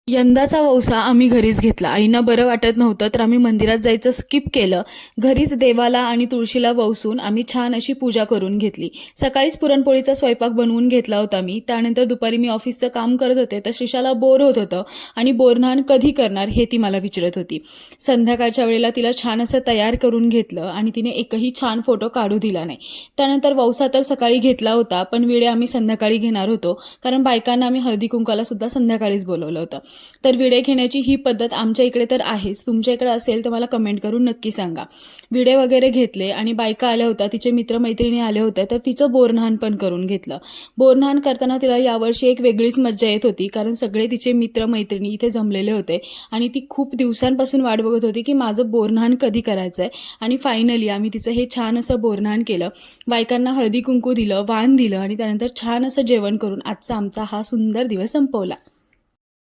यंदाचा वौसा आम्ही घरीच घेतला. आईंना बरं वाटत नव्हतं तर आम्ही मंदिरात जायचं स्किप केलं. घरीच देवाला आणि तुळशीला वौसून आम्ही छान अशी पूजा करून घेतली. सकाळीच पुरणपोळीचा स्वयंपाक बनवून घेतला होता मी. त्यानंतर दुपारी मी ऑफिसचं काम करत होते तर श्रीशाला बोर होत होतं आणि बोरन्हाण कधी करणार हे ती मला विचारत होती. संध्याकाळच्या वेळेला तिला छान असं तयार करून घेतलं आणि तिने एकही छान फोटो काढू दिला नाही. त्यानंतर वौसा तर सकाळी घेतला होता पण विडे आम्ही संध्याकाळी घेणार होतो, कारण बायकांना आम्ही हळदी कुंकाला सुद्धा संध्याकाळीच बोलवलं होतं. तर विडे घेण्याची ही पद्धत आमच्या इकडे तर आहेच. तुमच्या इकडे असेल तर मला कमेंट करून नक्की सांगा. विडे वगैरे घेतले आणि बायका आल्या होत्या, तिचे मित्रमैत्रिणी आले होते तर तिचं बोरन्हाण पण करून घेतलं. बोरन्हाण करताना तिला यावर्षी एक वेगळीच मज्जा येत होती, कारण सगळे तिचे मित्रमैत्रिणी इथे जमलेले होते आणि ती खूप दिवसांपासून वाट बघत होती की माझं बोरन्हाण कधी करायचं आहे. आणि फायनली आम्ही तिचं हे छान असं बोरन्हाण केलं. बायकांना हळदी कुंकू दिलं, वाण दिलं आणि त्यानंतर छान असं जेवण करून आजचा आमचा हा सुंदर दिवस संपवला.